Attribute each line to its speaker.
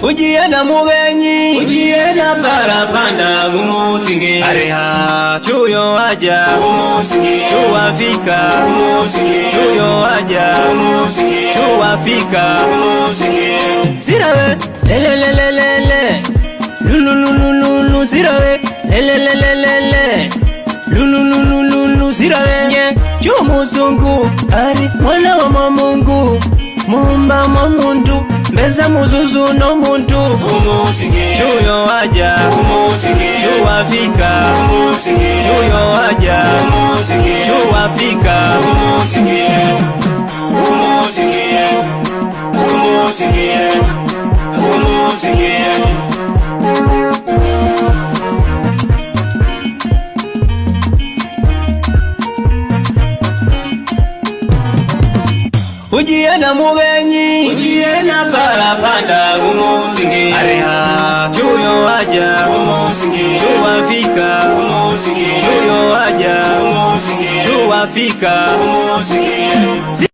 Speaker 1: Ujiye na mugenyi, ujiye na parapanda gumusinge. Areha chuyo waja gumusinge, chuwafika gumusinge, chuyo waja gumusinge, chuwafika gumusinge. Zirawe lelelelelele, lululululu zirawe lelelelelele, lululululu zirawe nye chumuzungu ari mwana wa Mungu mumba mwa muntu mbeza muzuzu no muntu chuyo waja chuwafika chuyo waja chuwafika Ujiye na mugenyi, ujiye na parapanda gumusinge. Areha chuyo waja gumusinge, chuwafika gumusinge, chuyo waja gumusinge, chuwafika gumusinge.